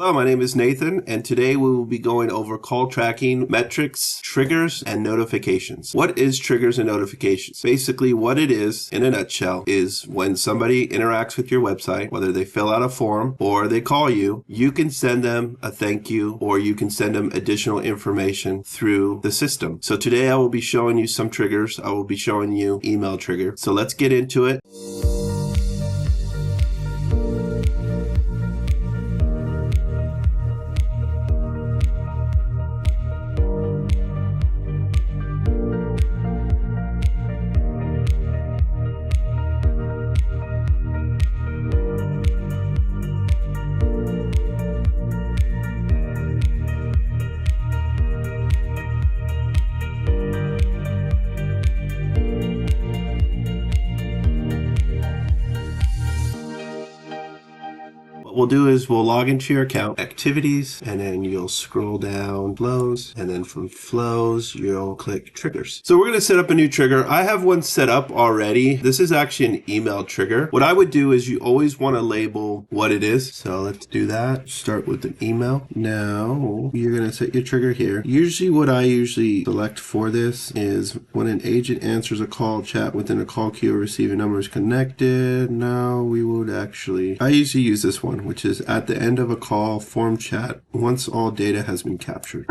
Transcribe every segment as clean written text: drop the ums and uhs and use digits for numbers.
Hello, my name is Nathan, and today we will be going over call tracking metrics, triggers, and notifications. What is triggers and notifications? Basically, what it is, in a nutshell, is when somebody interacts with your website, whether they fill out a form or they call you, you can send them a thank you or you can send them additional information through the system. So today I will be showing you some triggers. I will be showing you email trigger. So let's get into it. What we'll do is we'll log into your account, activities, and then you'll scroll down flows, and then from flows, you'll click triggers. So we're going to set up a new trigger. I have one set up already. This is actually an email trigger. What I would do is you always want to label what it is. So let's do that. Start with an email. Now you're going to set your trigger here. Usually what I select for this is when an agent answers a call, chat within a call queue or receiving number is connected. Now we would I usually use this one, which is at the end of a call, form chat, once all data has been captured.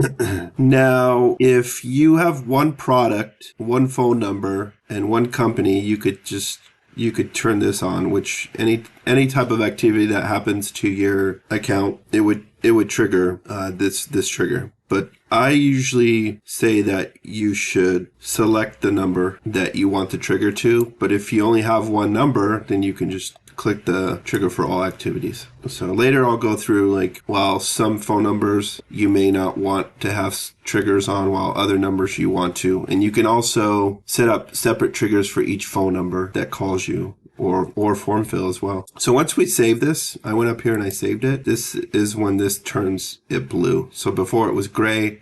Now, if you have one product, one phone number, and one company, you could turn this on, which any type of activity that happens to your account, it would trigger this trigger. But I usually say that you should select the number that you want the trigger to. But if you only have one number, then you can just click the trigger for all activities. So later I'll go through while some phone numbers you may not want to have triggers on, while other numbers you want to. And you can also set up separate triggers for each phone number that calls you, or form fill as well. So once we save this, I went up here and I saved it. This is when this turns it blue. So before it was gray.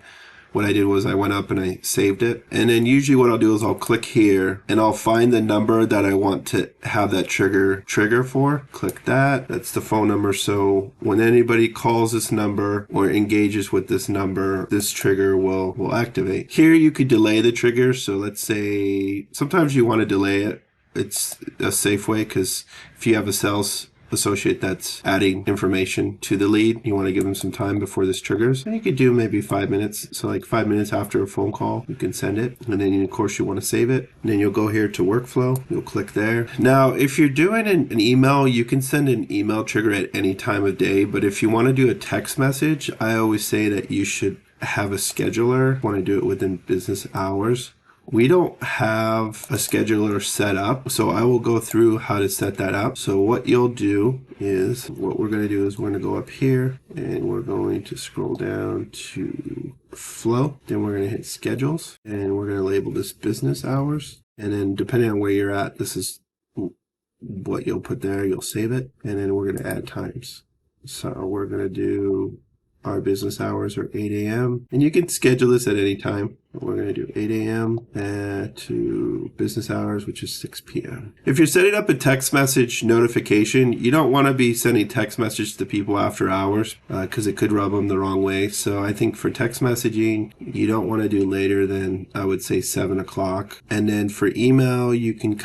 What I did was I went up and I saved it. And then usually what I'll do is I'll click here and I'll find the number that I want to have that trigger for. Click that. That's the phone number. So when anybody calls this number or engages with this number, this trigger will activate. Here you could delay the trigger. So let's say sometimes you want to delay it. It's a safe way because if you have a sales associate that's adding information to the lead, you want to give them some time before this triggers. And you could do maybe 5 minutes. So 5 minutes after a phone call, you can send it. And then of course you want to save it. And then you'll go here to workflow. You'll click there. Now, if you're doing an email, you can send an email trigger at any time of day. But if you want to do a text message, I always say that you should have a scheduler. Want to do it within business hours. We don't have a scheduler set up, so I will go through how to set that up. So what you'll do is, what we're going to do is we're going to go up here and we're going to scroll down to flow. Then we're going to hit schedules and we're going to label this business hours. And then depending on where you're at, this is what you'll put there. You'll save it. And then we're going to add times. So we're going to do our business hours are 8 a.m. And you can schedule this at any time. We're going to do 8 a.m. to business hours, which is 6 p.m. If you're setting up a text message notification, you don't want to be sending text messages to people after hours because it could rub them the wrong way. So I think for text messaging, you don't want to do later than, I would say, 7 o'clock. And then for email, you can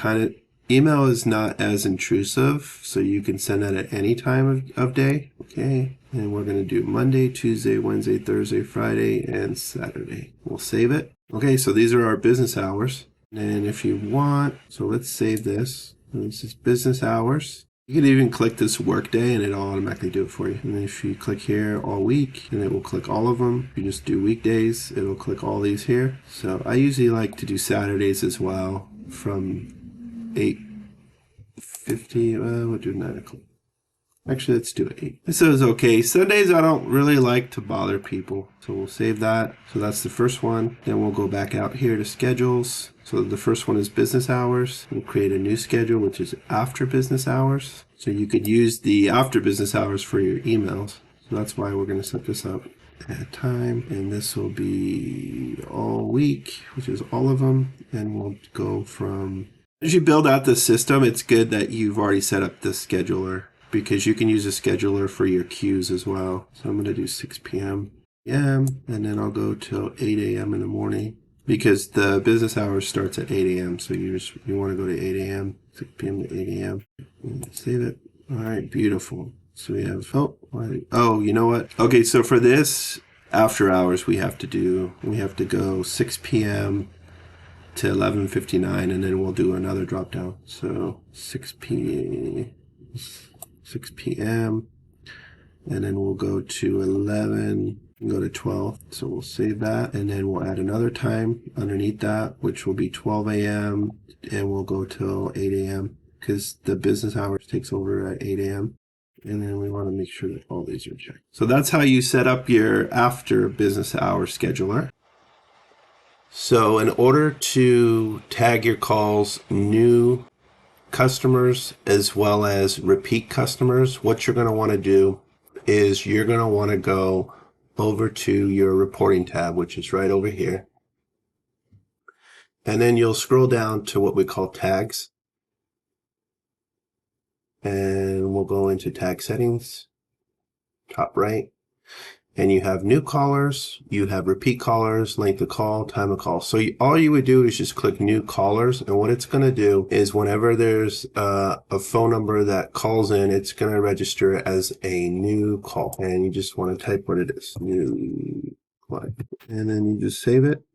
email is not as intrusive, so you can send that at any time of day. Okay. And we're going to do Monday, Tuesday, Wednesday, Thursday, Friday, and Saturday. We'll save it. Okay, so these are our business hours. And if you want, so let's save this. This is business hours. You can even click this workday and it'll automatically do it for you. And if you click here all week, and it will click all of them. If you just do weekdays, it'll click all these here. So I usually like to do Saturdays as well from 8:50. We'll do 9 o'clock. Actually, let's do 8. This is okay. Sundays, I don't really like to bother people. So we'll save that. So that's the first one. Then we'll go back out here to schedules. So the first one is business hours. We'll create a new schedule, which is after business hours. So you could use the after business hours for your emails. So that's why we're going to set this up. Add time. And this will be all week, which is all of them. And we'll go from... As you build out the system, it's good that you've already set up the scheduler because you can use a scheduler for your queues as well. So I'm going to do 6 p.m. and then I'll go till 8 a.m. in the morning because the business hours starts at 8 a.m. So you want to go to 8 a.m., 6 p.m. to 8 a.m. Save it. All right, beautiful. So we have, oh, you know what? Okay, so for this after hours, we have to go 6 p.m. to 11:59, and then we'll do another drop down. So 6 p.m. and then we'll go to 11 and go to 12. So we'll save that, and then we'll add another time underneath that, which will be 12 a.m. and we'll go till 8 a.m. because the business hours takes over at 8 a.m. And then we want to make sure that all these are checked. So that's how you set up your after business hour scheduler. So in order to tag your calls new customers as well as repeat customers, what you're going to want to do is you're going to want to go over to your reporting tab, which is right over here. And then you'll scroll down to what we call tags. And we'll go into tag settings, top right. And you have new callers, you have repeat callers, length of call, time of call. So all you would do is just click new callers. And what it's going to do is whenever there's a phone number that calls in, it's going to register it as a new call. And you just want to type what it is. New client. And then you just save it.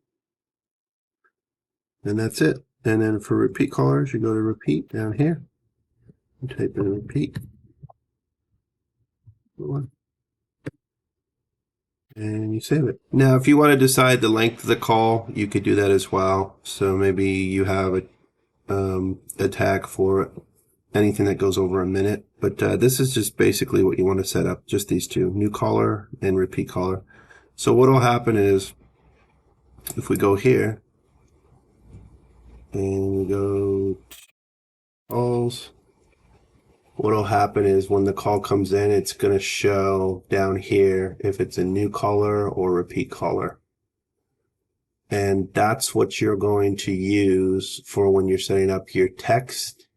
And that's it. And then for repeat callers, you go to repeat down here. And type in repeat. And you save it. Now, if you want to decide the length of the call, you could do that as well. So maybe you have a tag for anything that goes over a minute. But this is just basically what you want to set up, just these two, new caller and repeat caller. So what will happen is, if we go here, and we go to calls, what will happen is when the call comes in, it's going to show down here if it's a new caller or repeat caller. And that's what you're going to use for when you're setting up your text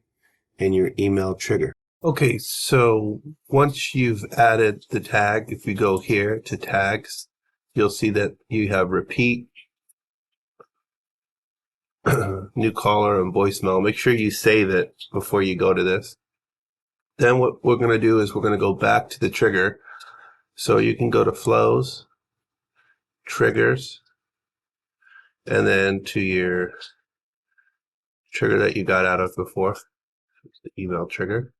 and your email trigger. Okay, so once you've added the tag, if you go here to tags, you'll see that you have repeat, new caller, and voicemail. Make sure you save it before you go to this. Then what we're going to do is we're going to go back to the trigger. So you can go to flows, triggers, and then to your trigger that you got out of before, the email trigger.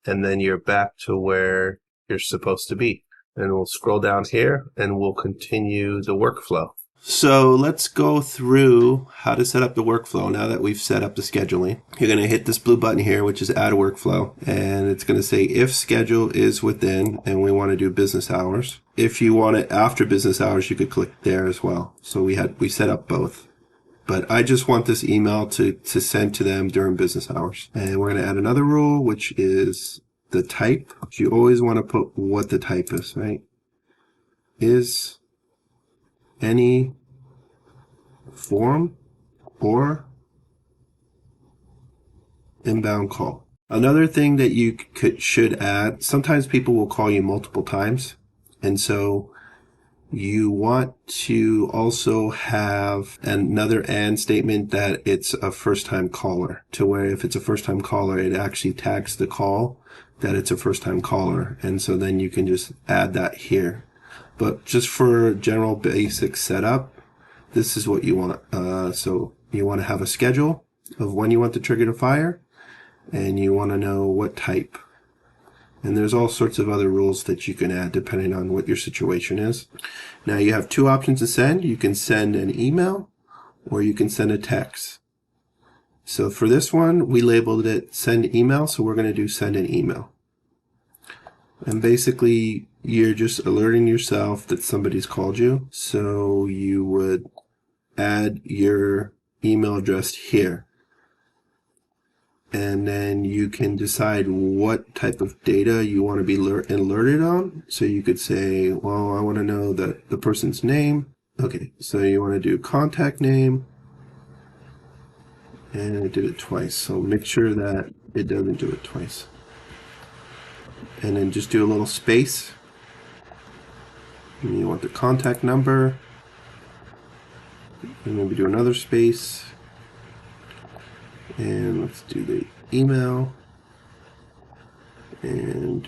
And then you're back to where you're supposed to be. And we'll scroll down here and we'll continue the workflow. So let's go through how to set up the workflow now that we've set up the scheduling. You're going to hit this blue button here, which is add workflow. And it's going to say if schedule is within, and we want to do business hours. If you want it after business hours, you could click there as well. So we set up both. But I just want this email to send to them during business hours. And we're going to add another rule, which is the type. You always want to put what the type is, right? Is any form or inbound call. Another thing that you should add, sometimes people will call you multiple times. And so you want to also have another and statement that it's a first-time caller, to where if it's a first-time caller, it actually tags the call that it's a first-time caller. And so then you can just add that here. But just for general basic setup, this is what you want. So you want to have a schedule of when you want the trigger to fire, and you want to know what type. And there's all sorts of other rules that you can add depending on what your situation is. Now you have two options to send. You can send an email or you can send a text. So for this one, we labeled it send email, so we're going to do send an email. And basically, you're just alerting yourself that somebody's called you. So you would add your email address here. And then you can decide what type of data you want to be alerted on. So you could say, well, I want to know the person's name. Okay, so you want to do contact name. And it did it twice. So make sure that it doesn't do it twice. and then just do a little space. And you want the contact number, and maybe do another space, and let's do the email, and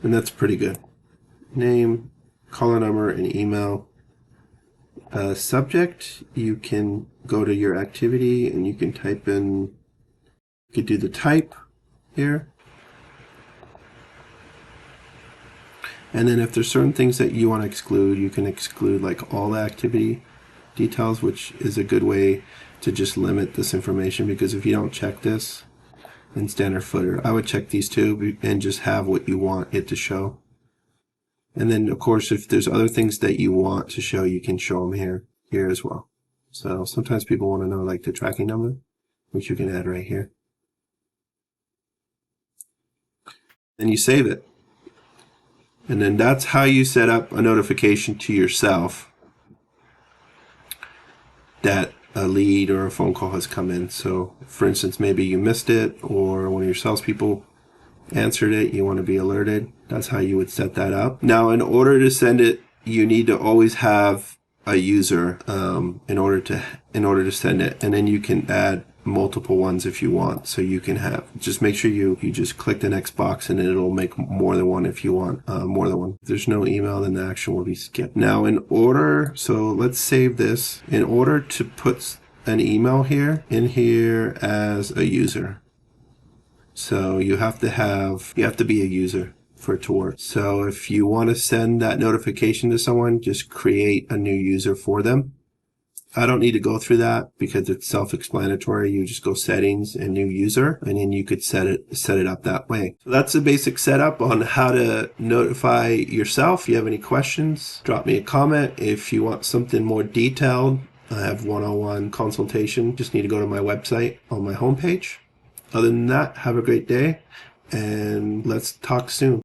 and that's pretty good. Name, caller number, and email. Subject, you can go to your activity and you can type in, you could do the type here. And then if there's certain things that you want to exclude, you can exclude like all the activity details, which is a good way to just limit this information, because if you don't check this in standard footer, I would check these two and just have what you want it to show. And then, of course, if there's other things that you want to show, you can show them here as well. So sometimes people want to know like the tracking number, which you can add right here. Then you save it. And then that's how you set up a notification to yourself that a lead or a phone call has come in. So, for instance, maybe you missed it or one of your salespeople answered it, you want to be alerted. That's how you would set that up. Now, in order to send it, you need to always have a user in order to send it, and then you can add multiple ones if you want. So you can have, just make sure you just click the next box and it'll make more than one if you want more than one. If there's no email, then the action will be skipped. Now, so let's save this. In order to put an email in here as a user, so you have to be a user for it to work. So if you want to send that notification to someone, just create a new user for them. I don't need to go through that because it's self-explanatory. You just go settings and new user, and then you could set it up that way. So that's the basic setup on how to notify yourself. If you have any questions, drop me a comment. If you want something more detailed, I have one-on-one consultation. Just need to go to my website on my homepage. Other than that, have a great day, and let's talk soon.